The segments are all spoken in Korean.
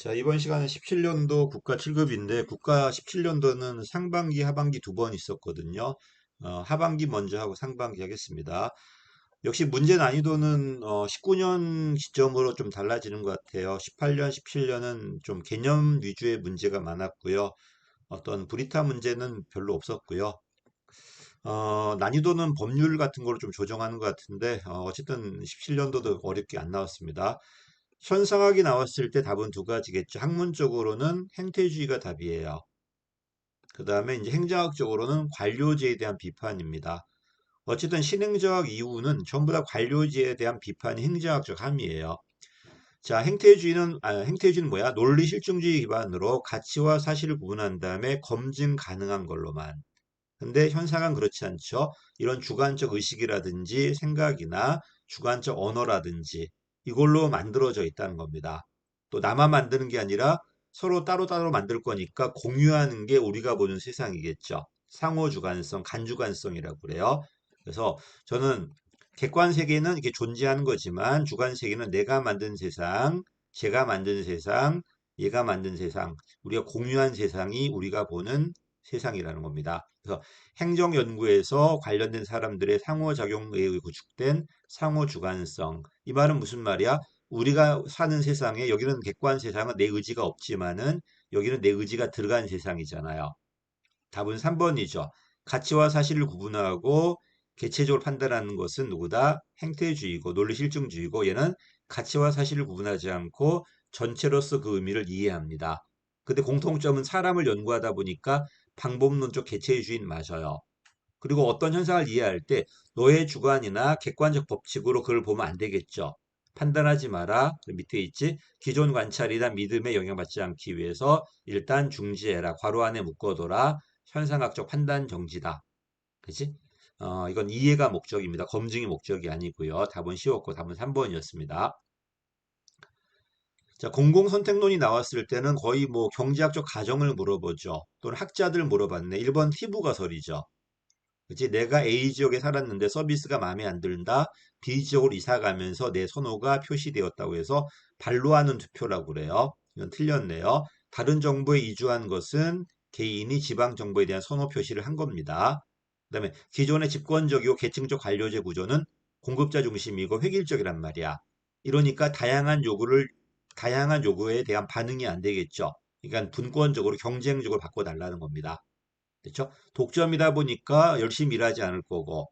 자, 이번 시간은 17년도 국가 7급인데, 국가 17년도는 상반기, 하반기 두 번 있었거든요. 하반기 먼저 하고 상반기 하겠습니다. 역시 문제 난이도는 19년 기점으로 좀 달라지는 것 같아요. 18년, 17년은 좀 개념 위주의 문제가 많았고요. 어떤 브리타 문제는 별로 없었고요. 난이도는 법률 같은 걸로 좀 조정하는 것 같은데, 어쨌든 17년도도 어렵게 안 나왔습니다. 현상학이 나왔을 때 답은 두 가지겠죠. 학문적으로는 행태주의가 답이에요. 그 다음에 이제 행정학적으로는 관료제에 대한 비판입니다. 어쨌든 신행정학 이후는 전부 다 관료제에 대한 비판이 행정학적 함의예요. 자, 행태주의는 뭐야? 논리 실증주의 기반으로 가치와 사실을 구분한 다음에 검증 가능한 걸로만. 근데 현상은 그렇지 않죠. 이런 주관적 의식이라든지 생각이나 주관적 언어라든지 이걸로 만들어져 있다는 겁니다. 또 나만 만드는 게 아니라 서로 따로따로 만들 거니까 공유하는 게 우리가 보는 세상이겠죠. 상호주관성, 간주관성이라고 그래요. 그래서 저는 객관 세계는 이렇게 존재하는 거지만 주관 세계는 내가 만든 세상, 제가 만든 세상, 얘가 만든 세상, 우리가 공유한 세상이 우리가 보는 세상이라는 겁니다. 그래서 행정연구에서 관련된 사람들의 상호작용에 의해 구축된 상호주관성. 이 말은 무슨 말이야? 우리가 사는 세상에 여기는 객관 세상은 내 의지가 없지만은 여기는 내 의지가 들어간 세상이잖아요. 답은 3번이죠. 가치와 사실을 구분하고 개체적으로 판단하는 것은 누구다? 행태주의고 논리실증주의고 얘는 가치와 사실을 구분하지 않고 전체로서 그 의미를 이해합니다. 근데 공통점은 사람을 연구하다 보니까 방법론적 개체주의는 맞아요. 그리고 어떤 현상을 이해할 때 너의 주관이나 객관적 법칙으로 그걸 보면 안 되겠죠. 판단하지 마라. 그 밑에 있지. 기존 관찰이나 믿음에 영향받지 않기 위해서 일단 중지해라. 괄호 안에 묶어둬라. 현상학적 판단 정지다. 그치? 이건 이해가 목적입니다. 검증이 목적이 아니고요. 답은 쉬웠고 답은 3번이었습니다. 자, 공공선택론이 나왔을 때는 거의 뭐 경제학적 가정을 물어보죠. 또는 학자들 물어봤네. 1번 티브가설이죠. 그치? 내가 A 지역에 살았는데 서비스가 마음에 안 든다. B 지역으로 이사 가면서 내 선호가 표시되었다고 해서 반로하는 투표라고 그래요. 이건 틀렸네요. 다른 정부에 이주한 것은 개인이 지방 정부에 대한 선호 표시를 한 겁니다. 그다음에 기존의 집권적이고 계층적 관료제 구조는 공급자 중심이고 획일적이란 말이야. 이러니까 다양한 요구에 대한 반응이 안 되겠죠. 그러니까 분권적으로 경쟁적으로 바꿔달라는 겁니다. 그렇죠? 독점이다 보니까 열심히 일하지 않을 거고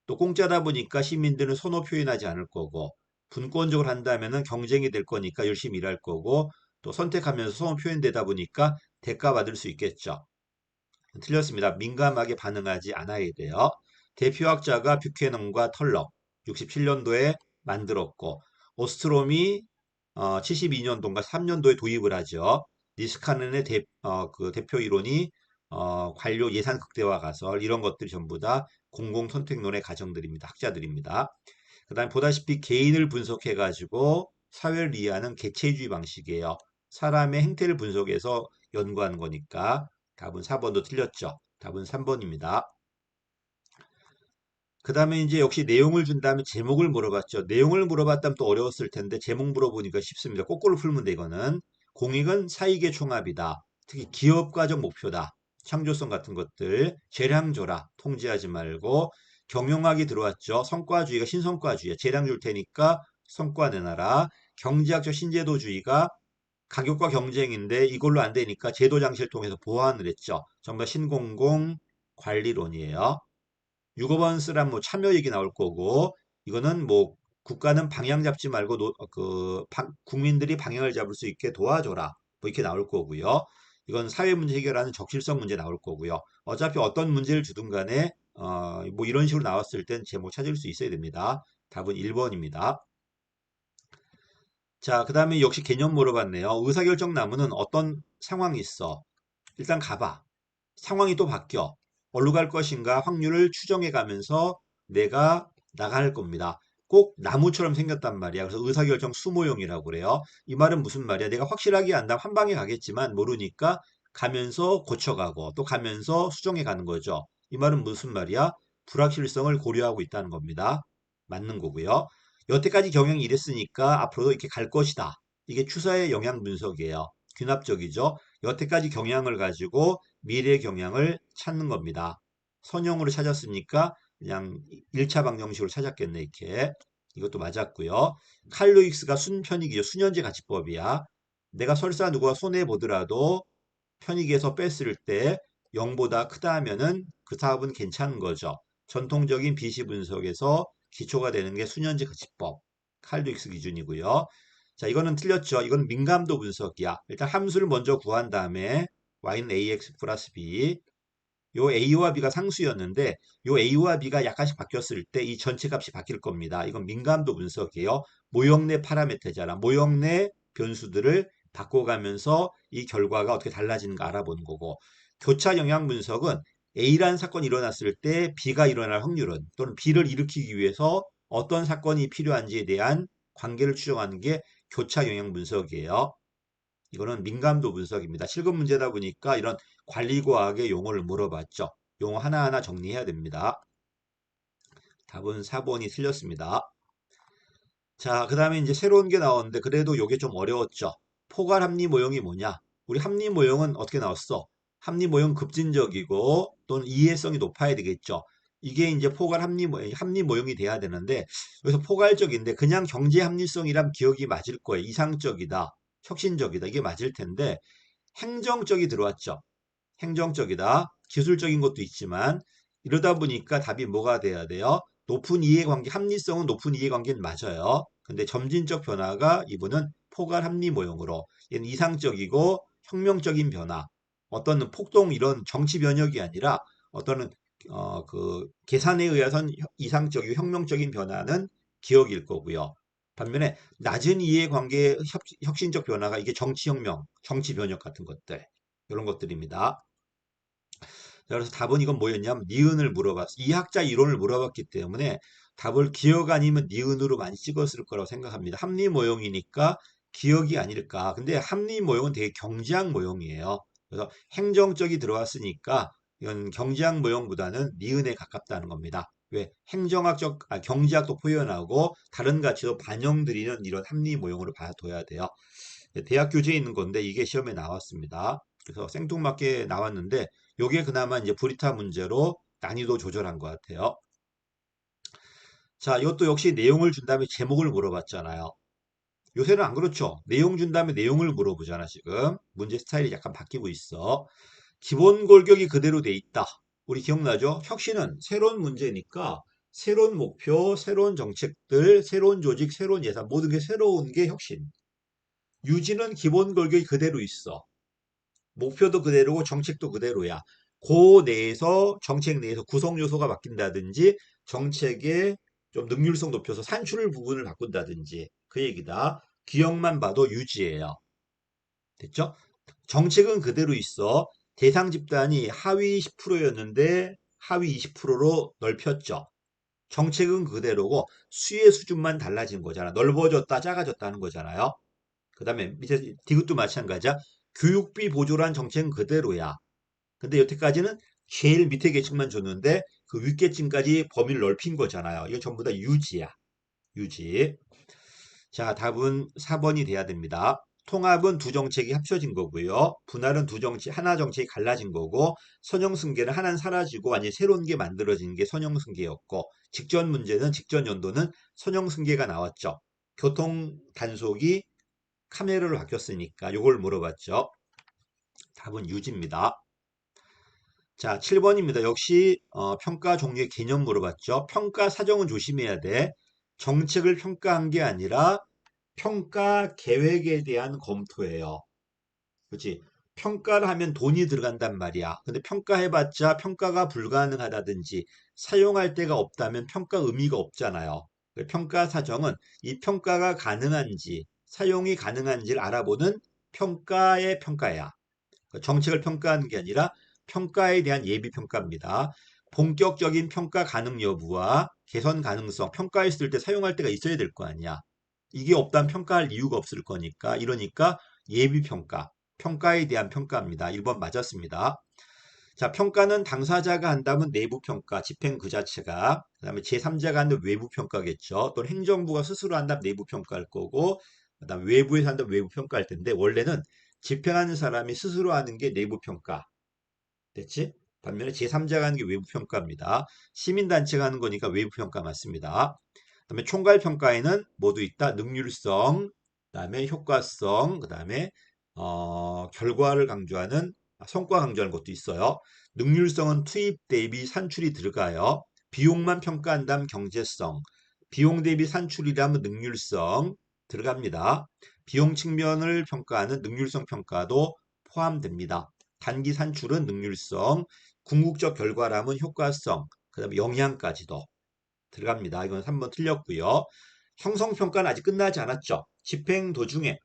또 공짜다 보니까 시민들은 선호 표현하지 않을 거고 분권적으로 한다면은 경쟁이 될 거니까 열심히 일할 거고 또 선택하면서 선호 표현되다 보니까 대가 받을 수 있겠죠. 틀렸습니다. 민감하게 반응하지 않아야 돼요. 대표학자가 뷰캐넌과 털럭 67년도에 만들었고 오스트롬이 72년도인가 3년도에 도입을 하죠. 니스카넨의 그 대표 이론이 관료 예산 극대화 가설 이런 것들이 전부 다 공공 선택론의 가정들입니다. 학자들입니다. 그다음에 보다시피 개인을 분석해 가지고 사회를 이해하는 개체주의 방식이에요. 사람의 행태를 분석해서 연구하는 거니까 답은 4번도 틀렸죠. 답은 3번입니다. 그 다음에 이제 역시 내용을 준 다음에 제목을 물어봤죠. 내용을 물어봤다면 또 어려웠을 텐데 제목 물어보니까 쉽습니다. 거꾸로 풀면 돼 이거는. 공익은 사익의 총합이다. 특히 기업가적 목표다. 창조성 같은 것들 재량줘라. 통제하지 말고 경영학이 들어왔죠. 성과주의가 신성과주의야. 재량 줄 테니까 성과 내놔라. 경제학적 신제도주의가 가격과 경쟁인데 이걸로 안 되니까 제도 장치를 통해서 보완을 했죠. 전부 다 신공공 관리론이에요. 6번 쓰란 뭐 참여 얘기 나올 거고 이거는 뭐 국가는 방향 잡지 말고 국민들이 방향을 잡을 수 있게 도와줘라. 뭐 이렇게 나올 거고요. 이건 사회 문제 해결하는 적실성 문제 나올 거고요. 어차피 어떤 문제를 주든 간에 뭐 이런 식으로 나왔을 땐 제목 찾을 수 있어야 됩니다. 답은 1번입니다. 자, 그 다음에 역시 개념 물어봤네요. 의사결정 나무는 어떤 상황이 있어? 일단 가봐. 상황이 또 바뀌어. 어디로 갈 것인가 확률을 추정해 가면서 내가 나갈 겁니다. 꼭 나무처럼 생겼단 말이야. 그래서 의사결정 수모형이라고 그래요. 이 말은 무슨 말이야? 내가 확실하게 안다면 한 방에 가겠지만 모르니까 가면서 고쳐가고 또 가면서 수정해 가는 거죠. 이 말은 무슨 말이야? 불확실성을 고려하고 있다는 겁니다. 맞는 거고요. 여태까지 경영이 이랬으니까 앞으로도 이렇게 갈 것이다. 이게 추사의 영향 분석이에요. 귀납적이죠. 여태까지 경향을 가지고 미래 경향을 찾는 겁니다. 선형으로 찾았으니까 그냥 1차 방정식으로 찾았겠네, 이렇게. 이것도 맞았고요. 칼 루익스가 순편익이죠. 순현재 가치법이야. 내가 설사 누가 손해 보더라도 편익에서 뺐을 때 0보다 크다 하면은 그 사업은 괜찮은 거죠. 전통적인 비시 분석에서 기초가 되는 게 순현재 가치법. 칼 루익스 기준이고요. 자, 이거는 틀렸죠. 이건 민감도 분석이야. 일단 함수를 먼저 구한 다음에 y는 ax 플러스 b. 요 a와 b가 상수였는데 요 a와 b가 약간씩 바뀌었을 때 이 전체 값이 바뀔 겁니다. 이건 민감도 분석이에요. 모형 내 파라메터잖아. 모형 내 변수들을 바꿔가면서 이 결과가 어떻게 달라지는가 알아보는 거고, 교차 영향 분석은 A라는 사건이 일어났을 때 B가 일어날 확률은, 또는 B를 일으키기 위해서 어떤 사건이 필요한지에 대한 관계를 추정하는 게 교차 영향 분석이에요. 이거는 민감도 분석입니다. 실급 문제다 보니까 이런 관리과학의 용어를 물어봤죠. 용어 하나하나 정리해야 됩니다. 답은 4번이 틀렸습니다. 자, 그 다음에 이제 새로운 게 나왔는데 그래도 이게 좀 어려웠죠. 포괄 합리 모형이 뭐냐? 우리 합리 모형은 어떻게 나왔어? 합리 모형 급진적이고 또는 이해성이 높아야 되겠죠. 이게 이제 포괄 합리 모형이 돼야 되는데 여기서 포괄적인데 그냥 경제 합리성이란 기억이 맞을 거예요. 이상적이다, 혁신적이다, 이게 맞을 텐데 행정적이 들어왔죠. 행정적이다. 기술적인 것도 있지만 이러다 보니까 답이 뭐가 돼야 돼요? 높은 이해관계, 합리성은 높은 이해관계는 맞아요. 근데 점진적 변화가 이분은 포괄 합리 모형으로, 얘는 이상적이고 혁명적인 변화, 어떤 폭동 이런 정치 변혁이 아니라 어떤 그 계산에 의해선 이상적이고 혁명적인 변화는 기억일 거고요. 반면에 낮은 이해관계 혁신적 변화가 이게 정치혁명, 정치 변혁 같은 것들, 이런 것들입니다. 그래서 답은 이건 뭐였냐면 니은을 물어봤어. 이학자 이론을 물어봤기 때문에 답을 기억 아니면 니은으로 많이 찍었을 거라고 생각합니다. 합리 모형이니까 기억이 아닐까. 근데 합리 모형은 되게 경제학 모형이에요. 그래서 행정적이 들어왔으니까 이건 경제학 모형보다는 니은에 가깝다는 겁니다. 왜? 경제학도 표현하고 다른 가치도 반영드리는 이런 합리 모형으로 봐둬야 돼요. 대학 교재에 있는 건데 이게 시험에 나왔습니다. 그래서 생뚱맞게 나왔는데 요게 그나마 이제 브리타 문제로 난이도 조절한 것 같아요. 자, 이것도 역시 내용을 준 다음에 제목을 물어봤잖아요. 요새는 안 그렇죠. 내용 준 다음에 내용을 물어보잖아, 지금. 문제 스타일이 약간 바뀌고 있어. 기본 골격이 그대로 돼 있다. 우리 기억나죠? 혁신은 새로운 문제니까 새로운 목표, 새로운 정책들, 새로운 조직, 새로운 예산, 모든 게 새로운 게 혁신. 유지는 기본 골격이 그대로 있어. 목표도 그대로고 정책도 그대로야. 그 내에서 정책 내에서 구성 요소가 바뀐다든지 정책의 좀 능률성 높여서 산출 부분을 바꾼다든지 그 얘기다. 기억만 봐도 유지예요. 됐죠? 정책은 그대로 있어. 대상 집단이 하위 10%였는데 하위 20%로 넓혔죠. 정책은 그대로고 수혜 수준만 달라진 거잖아. 넓어졌다, 작아졌다는 거잖아요. 그 다음에 밑에 디귿도 마찬가지야. 교육비 보조란 정책은 그대로야. 근데 여태까지는 제일 밑에 계층만 줬는데 그 윗계층까지 범위를 넓힌 거잖아요. 이거 전부 다 유지야. 유지. 자, 답은 4번이 돼야 됩니다. 통합은 두 정책이 합쳐진 거고요. 분할은 하나 정책이 갈라진 거고, 선형승계는 하나는 사라지고 완전히 새로운 게 만들어진 게 선형승계였고, 직전 문제는 직전 연도는 선형승계가 나왔죠. 교통 단속이 카메라로 바뀌었으니까 요걸 물어봤죠. 답은 유지입니다. 자, 7번입니다. 역시 평가 종류의 개념 물어봤죠. 평가 사정은 조심해야 돼. 정책을 평가한 게 아니라 평가 계획에 대한 검토예요. 그렇지? 평가를 하면 돈이 들어간단 말이야. 근데 평가해봤자 평가가 불가능하다든지 사용할 데가 없다면 평가 의미가 없잖아요. 평가 사정은 이 평가가 가능한지 사용이 가능한지를 알아보는 평가의 평가야. 정책을 평가하는 게 아니라 평가에 대한 예비 평가입니다. 본격적인 평가 가능 여부와 개선 가능성, 평가했을 때 사용할 때가 있어야 될 거 아니야. 이게 없다면 평가할 이유가 없을 거니까. 이러니까 예비 평가, 평가에 대한 평가입니다. 1번 맞았습니다. 자, 평가는 당사자가 한다면 내부 평가, 집행 그 자체가. 그다음에 제3자가 하는 외부 평가겠죠. 또는 행정부가 스스로 한다면 내부 평가일 거고, 그다음에 외부에서 한다면 외부 평가할 텐데 원래는 집행하는 사람이 스스로 하는 게 내부 평가. 됐지? 반면에 제3자가 하는 게 외부 평가입니다. 시민단체가 하는 거니까 외부 평가 맞습니다. 그다음에 총괄 평가에는 모두 있다. 능률성, 그다음에 효과성, 그다음에 결과를 강조하는 성과 강조하는 것도 있어요. 능률성은 투입 대비 산출이 들어가요. 비용만 평가한다면 경제성, 비용 대비 산출이라면 능률성 들어갑니다. 비용 측면을 평가하는 능률성 평가도 포함됩니다. 단기 산출은 능률성, 궁극적 결과라면 효과성, 그다음에 영향까지도 들어갑니다. 이건 3번 틀렸고요. 형성평가는 아직 끝나지 않았죠. 집행 도중에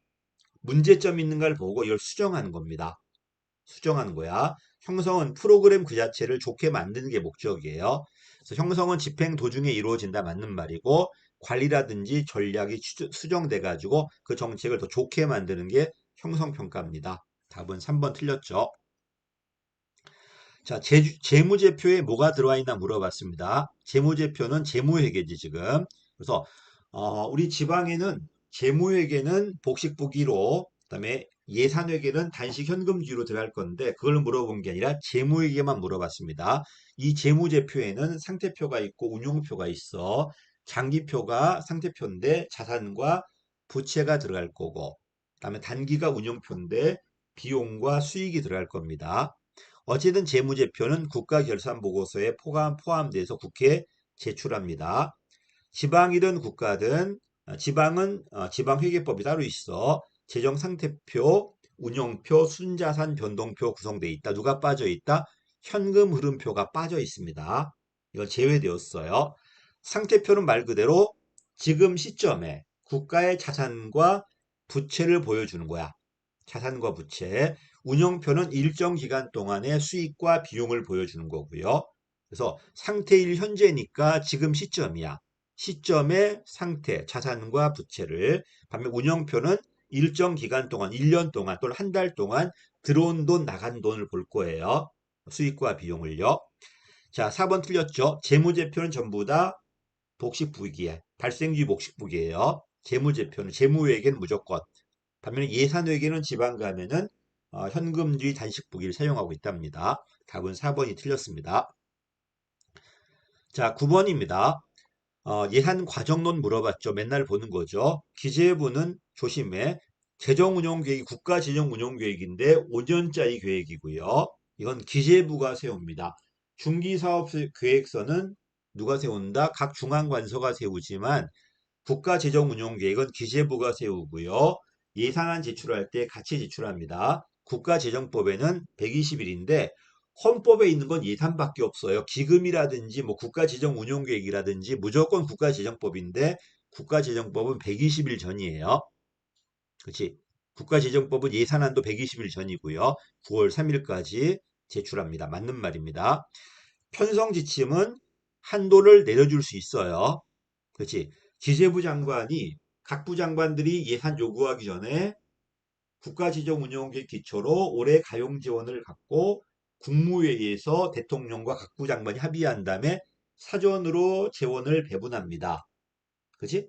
문제점 있는가를 보고 이걸 수정하는 겁니다. 수정하는 거야. 형성은 프로그램 그 자체를 좋게 만드는 게 목적이에요. 그래서 형성은 집행 도중에 이루어진다 맞는 말이고 관리라든지 전략이 수정돼 가지고 그 정책을 더 좋게 만드는 게 형성평가입니다. 답은 3번 틀렸죠. 자, 재무제표에 뭐가 들어와 있나 물어봤습니다. 재무제표는 재무회계지 지금. 그래서 우리 지방에는 재무회계는 복식부기로, 그다음에 예산회계는 단식 현금주의로 들어갈 건데 그걸 물어본 게 아니라 재무회계만 물어봤습니다. 이 재무제표에는 상태표가 있고 운용표가 있어. 장기표가 상태표인데 자산과 부채가 들어갈 거고, 그다음에 단기가 운용표인데 비용과 수익이 들어갈 겁니다. 어쨌든 재무제표는 국가결산보고서에 포함돼서 국회에 제출합니다. 지방이든 국가든 지방은 지방회계법이 따로 있어. 재정상태표, 운용표, 순자산 변동표 구성되어 있다. 누가 빠져 있다? 현금 흐름표가 빠져 있습니다. 이건 제외되었어요. 상태표는 말 그대로 지금 시점에 국가의 자산과 부채를 보여주는 거야. 자산과 부채. 운영표는 일정 기간 동안의 수익과 비용을 보여주는 거고요. 그래서 상태일 현재니까 지금 시점이야. 시점의 상태, 자산과 부채를. 반면 운영표는 일정 기간 동안, 1년 동안 또는 한 달 동안 들어온 돈, 나간 돈을 볼 거예요. 수익과 비용을요. 자, 4번 틀렸죠. 재무제표는 전부 다 복식부기에 발생주의 복식부기예요. 재무제표는 재무회계는 무조건. 반면에 예산회계는 지방 가면은 현금주의 단식부기를 사용하고 있답니다. 답은 4번이 틀렸습니다. 자, 9번입니다. 예산 과정론 물어봤죠. 맨날 보는 거죠. 기재부는 조심해. 재정운용계획이 국가재정운용계획인데 5년짜리 계획이고요. 이건 기재부가 세웁니다. 중기사업계획서는 누가 세운다? 각 중앙관서가 세우지만 국가재정운용계획은 기재부가 세우고요. 예산안 제출할 때 같이 제출합니다. 국가재정법에는 120일인데 헌법에 있는 건 예산밖에 없어요. 기금이라든지 뭐 국가재정운용계획이라든지 무조건 국가재정법인데 국가재정법은 120일 전이에요. 그렇지? 국가재정법은 예산안도 120일 전이고요. 9월 3일까지 제출합니다. 맞는 말입니다. 편성지침은 한도를 내려줄 수 있어요. 그렇지? 기재부 장관이 각 부 장관들이 예산 요구하기 전에 국가지정운용계획 기초로 올해 가용 지원을 갖고 국무회의에서 대통령과 각 부 장관이 합의한 다음에 사전으로 재원을 배분합니다. 그치?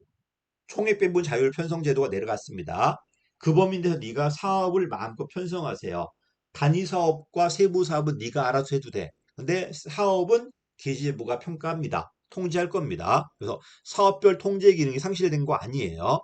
총액 배분 자율 편성 제도가 내려갔습니다. 그 범위 내에서 네가 사업을 마음껏 편성하세요. 단위 사업과 세부 사업은 네가 알아서 해도 돼. 근데 사업은 기재부가 평가합니다. 통제할 겁니다. 그래서 사업별 통제 기능이 상실된 거 아니에요.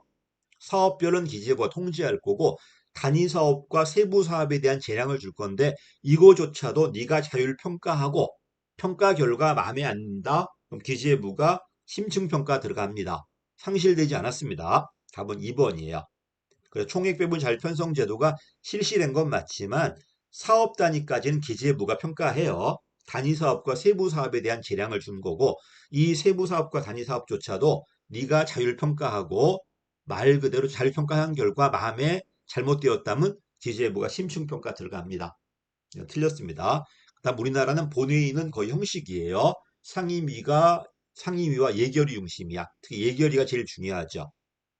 사업별은 기재부가 통제할 거고 단위 사업과 세부 사업에 대한 재량을 줄 건데 이거조차도 네가 자율 평가하고 평가 결과 마음에 안 든다. 그럼 기재부가 심층 평가 들어갑니다. 상실되지 않았습니다. 답은 2번이에요. 그래서 총액 배분 자율 편성 제도가 실시된 건 맞지만 사업 단위까지는 기재부가 평가해요. 단위 사업과 세부 사업에 대한 재량을 준 거고 이 세부 사업과 단위 사업조차도 네가 자율 평가하고 말 그대로 자율 평가한 결과 마음에 잘못되었다면 기재부가 심층 평가 들어갑니다. 틀렸습니다. 그다음 우리나라는 본회의는 거의 형식이에요. 상임위와 예결위 중심이야. 특히 예결위가 제일 중요하죠.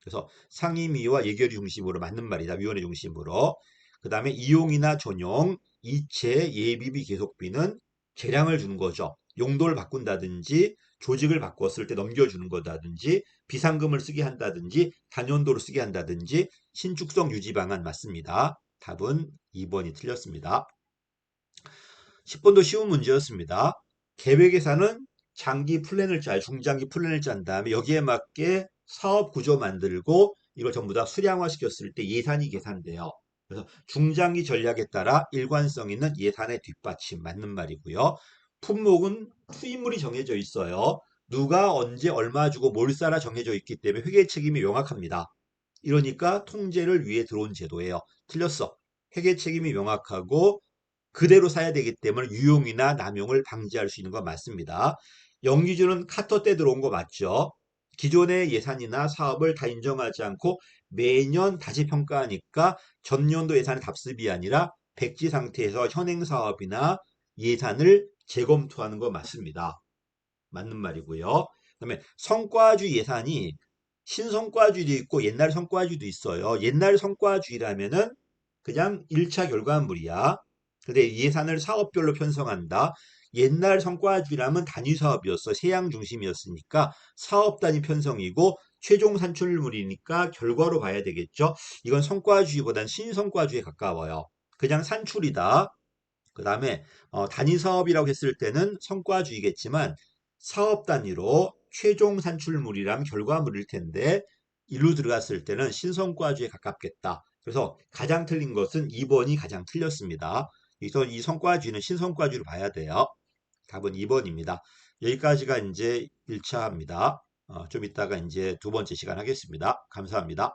그래서 상임위와 예결위 중심으로 맞는 말이다. 위원회 중심으로. 그 다음에 이용이나 전용, 이체, 예비비, 계속비는 재량을 주는 거죠. 용도를 바꾼다든지 조직을 바꿨을 때 넘겨주는 거다든지 비상금을 쓰게 한다든지 단연도로 쓰게 한다든지 신축성 유지 방안 맞습니다. 답은 2번이 틀렸습니다. 10번도 쉬운 문제였습니다. 계획예산은 장기 플랜을 짜요. 중장기 플랜을 짠 다음에 여기에 맞게 사업 구조 만들고 이걸 전부 다 수량화시켰을 때 예산이 계산돼요. 그래서 중장기 전략에 따라 일관성 있는 예산의 뒷받침 맞는 말이고요. 품목은 투입물이 정해져 있어요. 누가 언제 얼마 주고 뭘 사라 정해져 있기 때문에 회계 책임이 명확합니다. 이러니까 통제를 위해 들어온 제도예요. 틀렸어. 회계 책임이 명확하고 그대로 사야 되기 때문에 유용이나 남용을 방지할 수 있는 건 맞습니다. 영기준은 카터 때 들어온 거 맞죠? 기존의 예산이나 사업을 다 인정하지 않고 매년 다시 평가하니까 전년도 예산의 답습이 아니라 백지 상태에서 현행 사업이나 예산을 재검토하는 거 맞습니다. 맞는 말이고요. 그다음에 성과주의 예산이 신성과주의도 있고 옛날 성과주의도 있어요. 옛날 성과주의라면은 그냥 1차 결과물이야. 근데 예산을 사업별로 편성한다. 옛날 성과주의라면 단위 사업이었어. 세양 중심이었으니까 사업 단위 편성이고 최종 산출물이니까 결과로 봐야 되겠죠. 이건 성과주의보단 신성과주의에 가까워요. 그냥 산출이다. 그 다음에 단위 사업이라고 했을 때는 성과주의겠지만 사업 단위로 최종 산출물이라면 결과물일 텐데 일로 들어갔을 때는 신성과주의에 가깝겠다. 그래서 가장 틀린 것은 2번이 가장 틀렸습니다. 그래서 이 성과주의는 신성과주의로 봐야 돼요. 답은 2번입니다. 여기까지가 이제 1차입니다. 좀 이따가 이제 두 번째 시간 하겠습니다. 감사합니다.